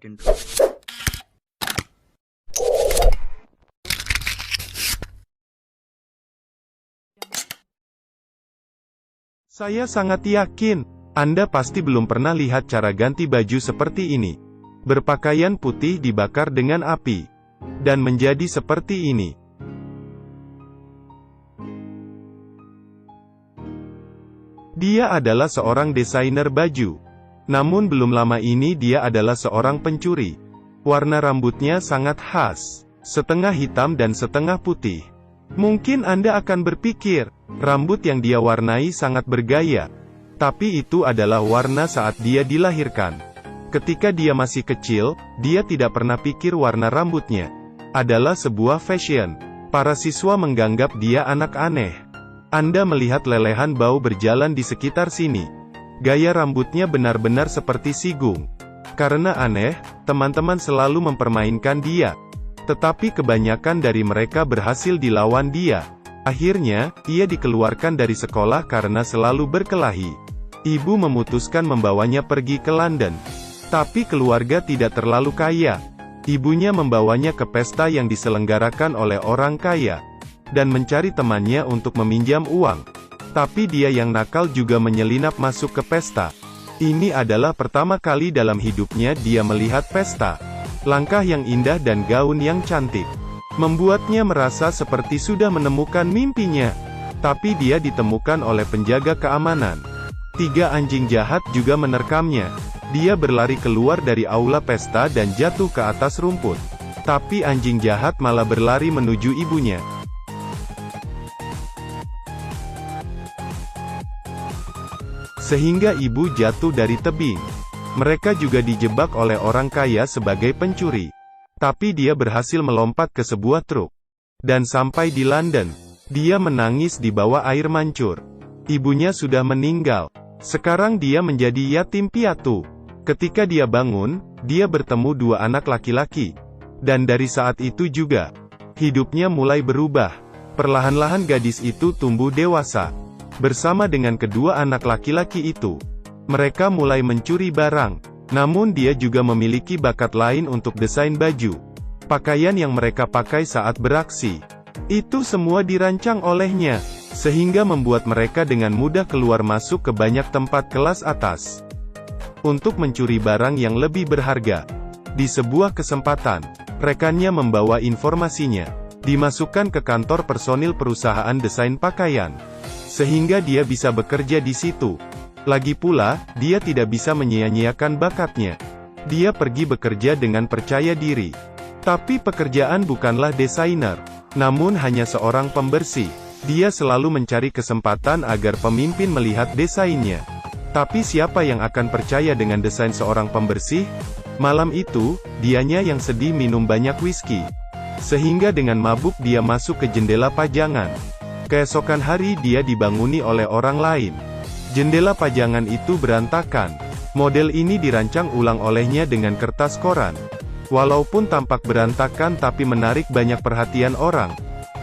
get into. Saya sangat yakin, Anda pasti belum pernah lihat cara ganti baju seperti ini. Berpakaian putih dibakar dengan api. Dan menjadi seperti ini. Dia adalah seorang desainer baju. Namun belum lama ini dia adalah seorang pencuri. Warna rambutnya sangat khas. Setengah hitam dan setengah putih. Mungkin Anda akan berpikir, rambut yang dia warnai sangat bergaya. Tapi itu adalah warna saat dia dilahirkan. Ketika dia masih kecil, dia tidak pernah pikir warna rambutnya adalah sebuah fashion. Para siswa menganggap dia anak aneh. Anda melihat lelehan bau berjalan di sekitar sini. Gaya rambutnya benar-benar seperti sigung. Karena aneh, teman-teman selalu mempermainkan dia. Tetapi kebanyakan dari mereka berhasil dilawan dia. Akhirnya, ia dikeluarkan dari sekolah karena selalu berkelahi. Ibu memutuskan membawanya pergi ke London. Tapi keluarga tidak terlalu kaya. Ibunya membawanya ke pesta yang diselenggarakan oleh orang kaya. Dan mencari temannya untuk meminjam uang. Tapi dia yang nakal juga menyelinap masuk ke pesta. Ini adalah pertama kali dalam hidupnya dia melihat pesta. Langkah yang indah dan gaun yang cantik membuatnya merasa seperti sudah menemukan mimpinya. Tapi dia ditemukan oleh penjaga keamanan. 3 anjing jahat juga menerkamnya. Dia berlari keluar dari aula pesta dan jatuh ke atas rumput. Tapi anjing jahat malah berlari menuju ibunya. Sehingga ibu jatuh dari tebing. Mereka juga dijebak oleh orang kaya sebagai pencuri. Tapi dia berhasil melompat ke sebuah truk. Dan sampai di London. Dia menangis di bawah air mancur. Ibunya sudah meninggal. Sekarang dia menjadi yatim piatu. Ketika dia bangun, dia bertemu 2 anak laki-laki. Dan dari saat itu juga, hidupnya mulai berubah. Perlahan-lahan gadis itu tumbuh dewasa. Bersama dengan kedua anak laki-laki itu. Mereka mulai mencuri barang. Namun dia juga memiliki bakat lain untuk desain baju. Pakaian yang mereka pakai saat beraksi. Itu semua dirancang olehnya. Sehingga membuat mereka dengan mudah keluar masuk ke banyak tempat kelas atas. Untuk mencuri barang yang lebih berharga. Di sebuah kesempatan, rekannya membawa informasinya. Dimasukkan ke kantor personil perusahaan desain pakaian. Sehingga dia bisa bekerja di situ. Lagi pula, dia tidak bisa menyia-nyiakan bakatnya. Dia pergi bekerja dengan percaya diri. Tapi pekerjaan bukanlah desainer. Namun hanya seorang pembersih. Dia selalu mencari kesempatan agar pemimpin melihat desainnya. Tapi siapa yang akan percaya dengan desain seorang pembersih? Malam itu, dianya yang sedih minum banyak whisky. Sehingga dengan mabuk dia masuk ke jendela pajangan. Keesokan hari dia dibanguni oleh orang lain. Jendela pajangan itu berantakan. Model ini dirancang ulang olehnya dengan kertas koran. Walaupun tampak berantakan tapi menarik banyak perhatian orang.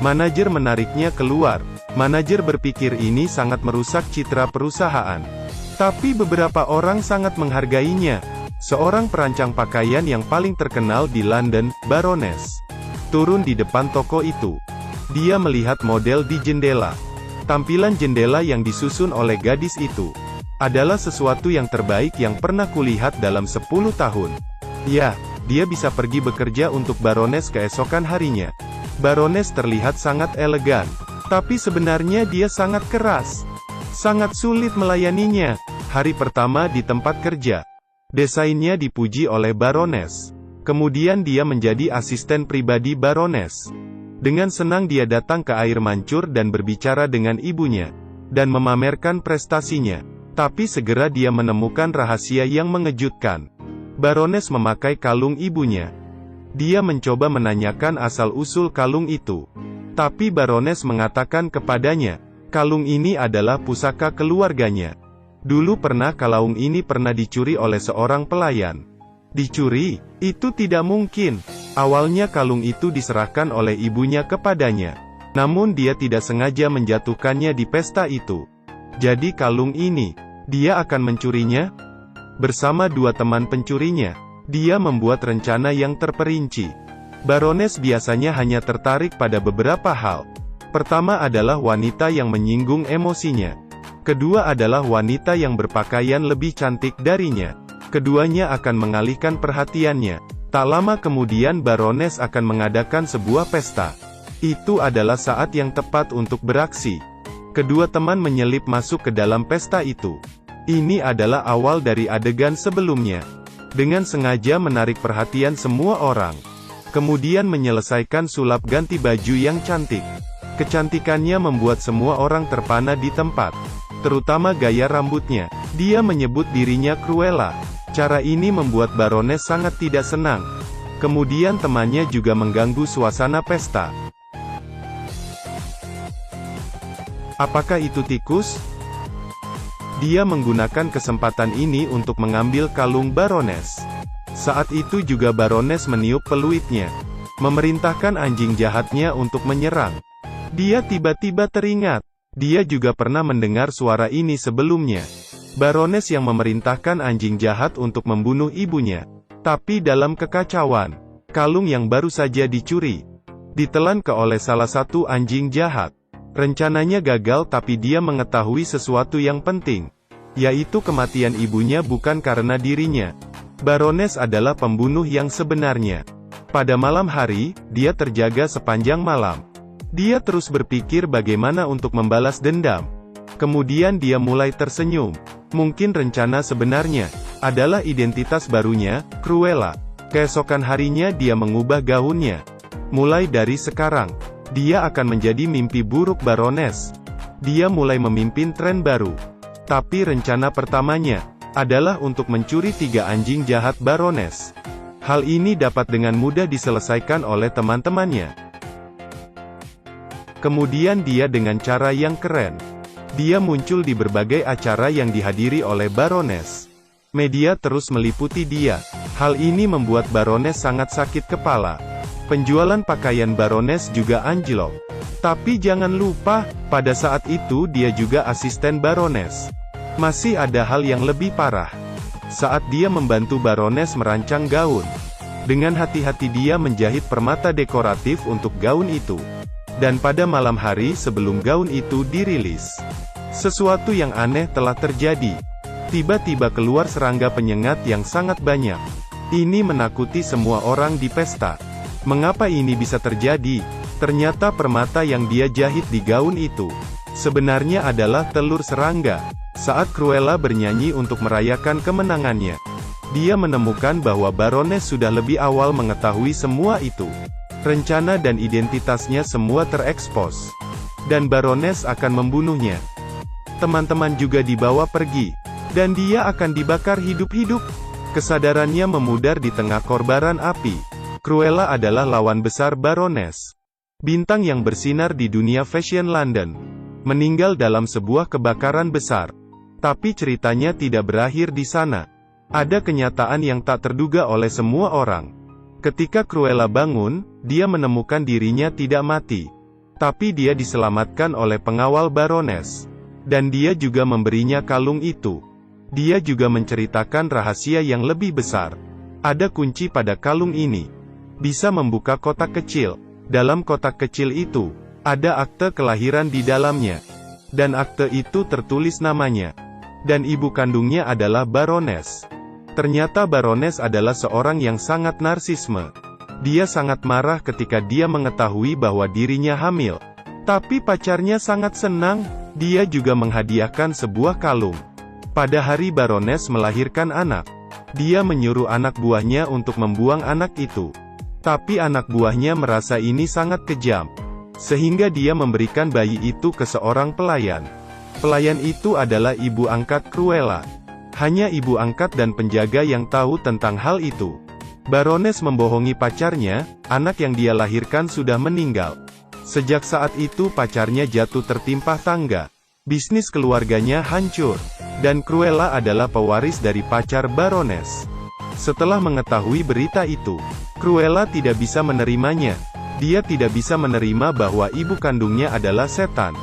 Manajer menariknya keluar. Manajer berpikir ini sangat merusak citra perusahaan. Tapi beberapa orang sangat menghargainya. Seorang perancang pakaian yang paling terkenal di London, Baroness, turun di depan toko itu. Dia melihat model di jendela. Tampilan jendela yang disusun oleh gadis itu adalah sesuatu yang terbaik yang pernah kulihat dalam 10 tahun. Ya, dia bisa pergi bekerja untuk Baroness keesokan harinya. Baroness terlihat sangat elegan. Tapi sebenarnya dia sangat keras. Sangat sulit melayaninya. Hari pertama di tempat kerja. Desainnya dipuji oleh Baroness. Kemudian dia menjadi asisten pribadi Baroness. Dengan senang dia datang ke air mancur dan berbicara dengan ibunya. Dan memamerkan prestasinya. Tapi segera dia menemukan rahasia yang mengejutkan. Baroness memakai kalung ibunya. Dia mencoba menanyakan asal-usul kalung itu. Tapi Baroness mengatakan kepadanya, kalung ini adalah pusaka keluarganya. Dulu pernah kalung ini pernah dicuri oleh seorang pelayan. Dicuri? Itu tidak mungkin. Awalnya kalung itu diserahkan oleh ibunya kepadanya. Namun dia tidak sengaja menjatuhkannya di pesta itu. Jadi kalung ini, dia akan mencurinya? Bersama 2 teman pencurinya. Dia membuat rencana yang terperinci. Baroness biasanya hanya tertarik pada beberapa hal. Pertama adalah wanita yang menyinggung emosinya. Kedua adalah wanita yang berpakaian lebih cantik darinya. Keduanya akan mengalihkan perhatiannya. Tak lama kemudian Baroness akan mengadakan sebuah pesta. Itu adalah saat yang tepat untuk beraksi. Kedua teman menyelip masuk ke dalam pesta itu. Ini adalah awal dari adegan sebelumnya. Dengan sengaja menarik perhatian semua orang. Kemudian menyelesaikan sulap ganti baju yang cantik. Kecantikannya membuat semua orang terpana di tempat. Terutama gaya rambutnya. Dia menyebut dirinya Cruella. Cara ini membuat Baroness sangat tidak senang. Kemudian temannya juga mengganggu suasana pesta. Apakah itu tikus? Dia menggunakan kesempatan ini untuk mengambil kalung Baroness. Saat itu juga Baroness meniup peluitnya. Memerintahkan anjing jahatnya untuk menyerang. Dia tiba-tiba teringat. Dia juga pernah mendengar suara ini sebelumnya. Baroness yang memerintahkan anjing jahat untuk membunuh ibunya. Tapi dalam kekacauan, kalung yang baru saja dicuri ditelan oleh salah satu anjing jahat. Rencananya gagal tapi dia mengetahui sesuatu yang penting. Yaitu kematian ibunya bukan karena dirinya. Baroness adalah pembunuh yang sebenarnya. Pada malam hari, dia terjaga sepanjang malam. Dia terus berpikir bagaimana untuk membalas dendam. Kemudian dia mulai tersenyum. Mungkin rencana sebenarnya adalah identitas barunya, Cruella. Keesokan harinya dia mengubah gaunnya. Mulai dari sekarang, dia akan menjadi mimpi buruk Baroness. Dia mulai memimpin tren baru. Tapi rencana pertamanya adalah untuk mencuri 3 anjing jahat Baroness. Hal ini dapat dengan mudah diselesaikan oleh teman-temannya. Kemudian dia dengan cara yang keren. Dia muncul di berbagai acara yang dihadiri oleh Baroness. Media terus meliputi dia. Hal ini membuat Baroness sangat sakit kepala. Penjualan pakaian Baroness juga anjlok. Tapi jangan lupa, pada saat itu dia juga asisten Baroness. Masih ada hal yang lebih parah. Saat dia membantu Baroness merancang gaun. Dengan hati-hati dia menjahit permata dekoratif untuk gaun itu. Dan pada malam hari sebelum gaun itu dirilis, sesuatu yang aneh telah terjadi. Tiba-tiba keluar serangga penyengat yang sangat banyak. Ini menakuti semua orang di pesta. Mengapa ini bisa terjadi? Ternyata permata yang dia jahit di gaun itu sebenarnya adalah telur serangga. Saat Cruella bernyanyi untuk merayakan kemenangannya, dia menemukan bahwa Baroness sudah lebih awal mengetahui semua itu. Rencana dan identitasnya semua terekspos. Dan Baroness akan membunuhnya. Teman-teman juga dibawa pergi. Dan dia akan dibakar hidup-hidup. Kesadarannya memudar di tengah kobaran api. Cruella adalah lawan besar Baroness. Bintang yang bersinar di dunia fashion London. Meninggal dalam sebuah kebakaran besar. Tapi ceritanya tidak berakhir di sana. Ada kenyataan yang tak terduga oleh semua orang. Ketika Cruella bangun, dia menemukan dirinya tidak mati. Tapi dia diselamatkan oleh pengawal Baroness. Dan dia juga memberinya kalung itu. Dia juga menceritakan rahasia yang lebih besar. Ada kunci pada kalung ini. Bisa membuka kotak kecil. Dalam kotak kecil itu, ada akte kelahiran di dalamnya. Dan akte itu tertulis namanya. Dan ibu kandungnya adalah Baroness. Ternyata Baroness adalah seorang yang sangat narsisme. Dia sangat marah ketika dia mengetahui bahwa dirinya hamil. Tapi pacarnya sangat senang. Dia juga menghadiahkan sebuah kalung. Pada hari Baroness melahirkan anak, dia menyuruh anak buahnya untuk membuang anak itu. Tapi anak buahnya merasa ini sangat kejam. Sehingga dia memberikan bayi itu ke seorang pelayan. Pelayan itu adalah ibu angkat Cruella. Hanya ibu angkat dan penjaga yang tahu tentang hal itu. Baroness membohongi pacarnya, anak yang dia lahirkan sudah meninggal. Sejak saat itu pacarnya jatuh tertimpa tangga. Bisnis keluarganya hancur. Dan Cruella adalah pewaris dari pacar Baroness. Setelah mengetahui berita itu, Cruella tidak bisa menerimanya. Dia tidak bisa menerima bahwa ibu kandungnya adalah setan.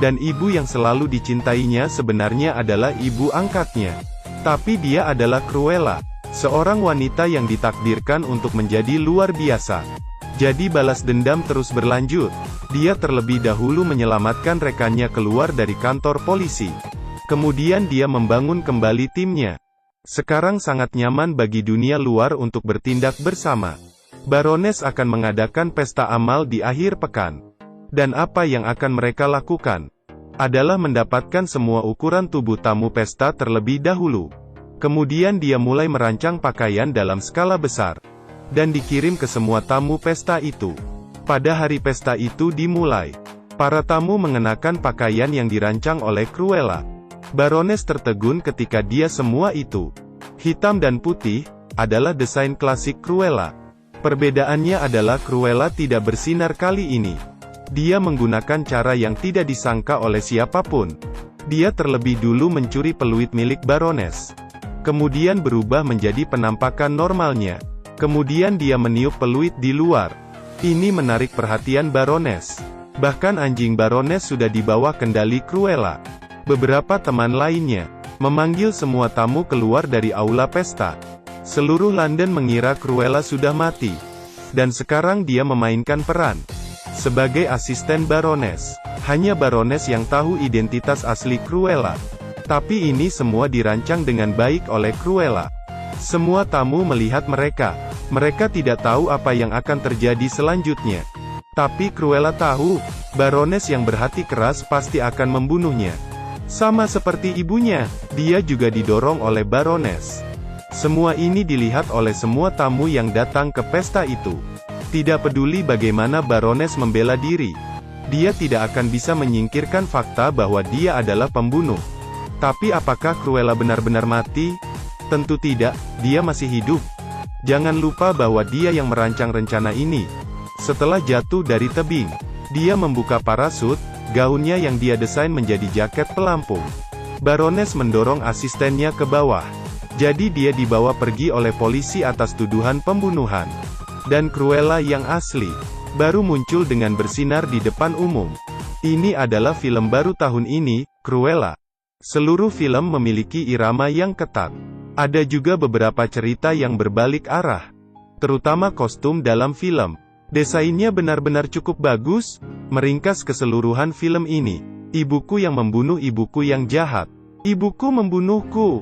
Dan ibu yang selalu dicintainya sebenarnya adalah ibu angkatnya. Tapi dia adalah Cruella. Seorang wanita yang ditakdirkan untuk menjadi luar biasa. Jadi balas dendam terus berlanjut. Dia terlebih dahulu menyelamatkan rekannya keluar dari kantor polisi. Kemudian dia membangun kembali timnya. Sekarang sangat nyaman bagi dunia luar untuk bertindak bersama. Baroness akan mengadakan pesta amal di akhir pekan. Dan apa yang akan mereka lakukan adalah mendapatkan semua ukuran tubuh tamu pesta terlebih dahulu. Kemudian dia mulai merancang pakaian dalam skala besar. Dan dikirim ke semua tamu pesta itu. Pada hari pesta itu dimulai. Para tamu mengenakan pakaian yang dirancang oleh Cruella. Baroness tertegun ketika dia semua itu. Hitam dan putih, adalah desain klasik Cruella. Perbedaannya adalah Cruella tidak bersinar kali ini. Dia menggunakan cara yang tidak disangka oleh siapapun. Dia terlebih dulu mencuri peluit milik Baroness. Kemudian berubah menjadi penampakan normalnya. Kemudian dia meniup peluit di luar. Ini menarik perhatian Baroness. Bahkan anjing Baroness sudah di bawah kendali Cruella. Beberapa teman lainnya memanggil semua tamu keluar dari aula pesta. Seluruh London mengira Cruella sudah mati. Dan sekarang dia memainkan peran sebagai asisten Baroness. Hanya Baroness yang tahu identitas asli Cruella. Tapi ini semua dirancang dengan baik oleh Cruella. Semua tamu melihat mereka. Mereka tidak tahu apa yang akan terjadi selanjutnya. Tapi Cruella tahu, Baroness yang berhati keras pasti akan membunuhnya. Sama seperti ibunya, dia juga didorong oleh Baroness. Semua ini dilihat oleh semua tamu yang datang ke pesta itu. Tidak peduli bagaimana Baroness membela diri. Dia tidak akan bisa menyingkirkan fakta bahwa dia adalah pembunuh. Tapi apakah Cruella benar-benar mati? Tentu tidak, dia masih hidup. Jangan lupa bahwa dia yang merancang rencana ini. Setelah jatuh dari tebing, dia membuka parasut, gaunnya yang dia desain menjadi jaket pelampung. Baroness mendorong asistennya ke bawah. Jadi dia dibawa pergi oleh polisi atas tuduhan pembunuhan. Dan Cruella yang asli, baru muncul dengan bersinar di depan umum. Ini adalah film baru tahun ini, Cruella. Seluruh film memiliki irama yang ketat. Ada juga beberapa cerita yang berbalik arah. Terutama kostum dalam film. Desainnya benar-benar cukup bagus. Meringkas keseluruhan film ini. Ibuku yang membunuh ibuku yang jahat. Ibuku membunuhku.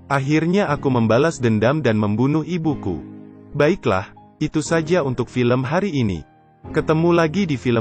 Akhirnya aku membalas dendam dan membunuh ibuku. Baiklah, itu saja untuk film hari ini. Ketemu lagi di film